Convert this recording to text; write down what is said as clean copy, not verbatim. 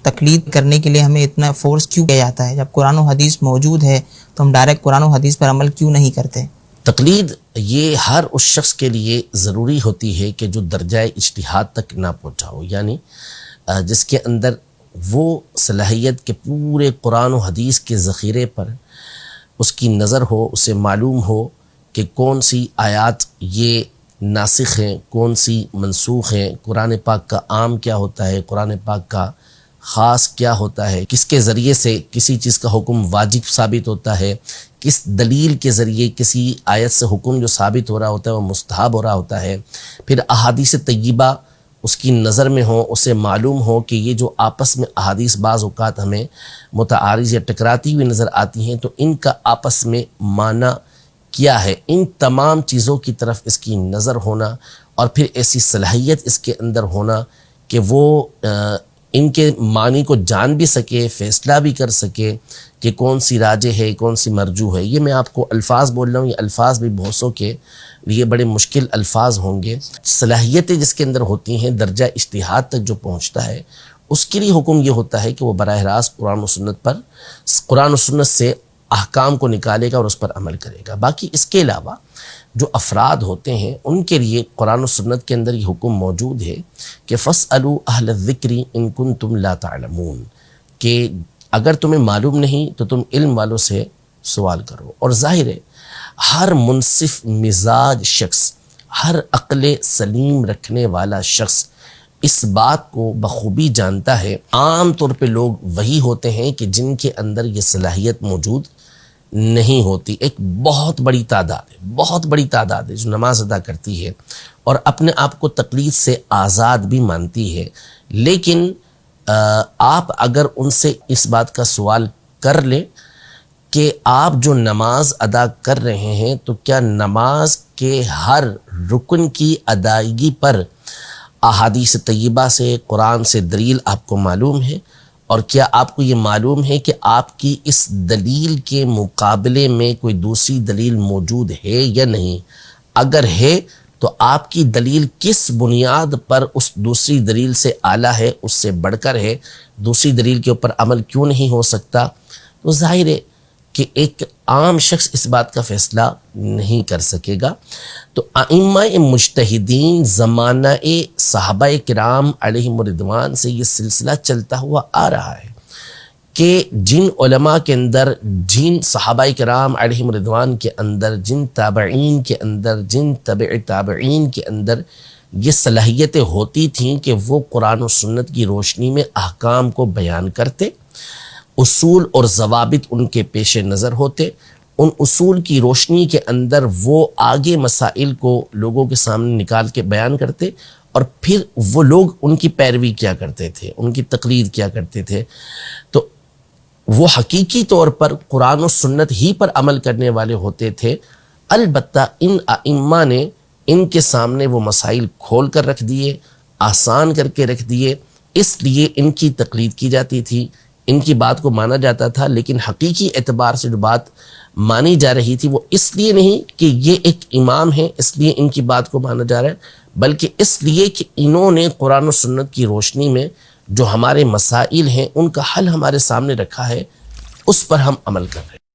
تقلید کرنے کے لیے ہمیں اتنا فورس کیوں کیا جاتا ہے؟ جب قرآن و حدیث موجود ہے تو ہم ڈائریکٹ قرآن و حدیث پر عمل کیوں نہیں کرتے؟ تقلید یہ ہر اس شخص کے لیے ضروری ہوتی ہے کہ جو درجہ اجتہاد تک نہ پہنچا ہو، یعنی جس کے اندر وہ صلاحیت کے پورے قرآن و حدیث کے ذخیرے پر اس کی نظر ہو، اسے معلوم ہو کہ کون سی آیات یہ ناسخ ہیں، کون سی منسوخ ہیں، قرآن پاک کا عام کیا ہوتا ہے، قرآن پاک کا خاص کیا ہوتا ہے، کس کے ذریعے سے کسی چیز کا حکم واجب ثابت ہوتا ہے، کس دلیل کے ذریعے کسی آیت سے حکم جو ثابت ہو رہا ہوتا ہے وہ مستحب ہو رہا ہوتا ہے، پھر احادیث طیبہ اس کی نظر میں ہو، اسے معلوم ہو کہ یہ جو آپس میں احادیث بعض اوقات ہمیں متعارض یا ٹکراتی ہوئی نظر آتی ہیں تو ان کا آپس میں معنی کیا ہے، ان تمام چیزوں کی طرف اس کی نظر ہونا اور پھر ایسی صلاحیت اس کے اندر ہونا کہ وہ ان کے معنی کو جان بھی سکے، فیصلہ بھی کر سکے کہ کون سی راجح ہے، کون سی مرجوح ہے۔ یہ میں آپ کو الفاظ بول رہا ہوں، یہ الفاظ بھی بہت سو کے لیے بڑے مشکل الفاظ ہوں گے۔ صلاحیتیں جس کے اندر ہوتی ہیں، درجہ اجتہاد تک جو پہنچتا ہے، اس کے لیے حکم یہ ہوتا ہے کہ وہ براہ راست قرآن و سنت سے احکام کو نکالے گا اور اس پر عمل کرے گا۔ باقی اس کے علاوہ جو افراد ہوتے ہیں ان کے لیے قرآن و سنت کے اندر یہ حکم موجود ہے کہ فَاسْأَلُوا أَهْلَ الذِّكْرِ إِن كُنتُمْ لَا تَعْلَمُونَ، کہ اگر تمہیں معلوم نہیں تو تم علم والوں سے سوال کرو۔ اور ظاہر ہے ہر منصف مزاج شخص، ہر عقل سلیم رکھنے والا شخص اس بات کو بخوبی جانتا ہے۔ عام طور پہ لوگ وہی ہوتے ہیں کہ جن کے اندر یہ صلاحیت موجود نہیں ہوتی۔ ایک بہت بڑی تعداد ہے جو نماز ادا کرتی ہے اور اپنے آپ کو تقلید سے آزاد بھی مانتی ہے، لیکن آپ اگر ان سے اس بات کا سوال کر لیں کہ آپ جو نماز ادا کر رہے ہیں تو کیا نماز کے ہر رکن کی ادائیگی پر احادیث طیبہ سے، قرآن سے دلیل آپ کو معلوم ہے، اور کیا آپ کو یہ معلوم ہے کہ آپ کی اس دلیل کے مقابلے میں کوئی دوسری دلیل موجود ہے یا نہیں؟ اگر ہے تو آپ کی دلیل کس بنیاد پر اس دوسری دلیل سے اعلیٰ ہے، اس سے بڑھ کر ہے، دوسری دلیل کے اوپر عمل کیوں نہیں ہو سکتا؟ تو ظاہر ہے کہ ایک عام شخص اس بات کا فیصلہ نہیں کر سکے گا۔ تو ائمہ مجتہدین زمانہ صحابہ کرام علیہم الرضوان سے یہ سلسلہ چلتا ہوا آ رہا ہے کہ جن علماء کے اندر، جن صحابہ کرام علیہم الرضوان کے اندر، جن تابعین کے اندر، جن تبع تابعین کے اندر یہ صلاحیتیں ہوتی تھیں کہ وہ قرآن و سنت کی روشنی میں احکام کو بیان کرتے، اصول اور ضوابط ان کے پیش نظر ہوتے، ان اصول کی روشنی کے اندر وہ آگے مسائل کو لوگوں کے سامنے نکال کے بیان کرتے، اور پھر وہ لوگ ان کی پیروی کیا کرتے تھے، ان کی تقلید کیا کرتے تھے۔ تو وہ حقیقی طور پر قرآن و سنت ہی پر عمل کرنے والے ہوتے تھے، البتہ ان ائمہ نے ان کے سامنے وہ مسائل کھول کر رکھ دیے، آسان کر کے رکھ دیے، اس لیے ان کی تقلید کی جاتی تھی، ان کی بات کو مانا جاتا تھا۔ لیکن حقیقی اعتبار سے جو بات مانی جا رہی تھی وہ اس لیے نہیں کہ یہ ایک امام ہے اس لیے ان کی بات کو مانا جا رہا ہے، بلکہ اس لیے کہ انہوں نے قرآن و سنت کی روشنی میں جو ہمارے مسائل ہیں ان کا حل ہمارے سامنے رکھا ہے، اس پر ہم عمل کر رہے ہیں۔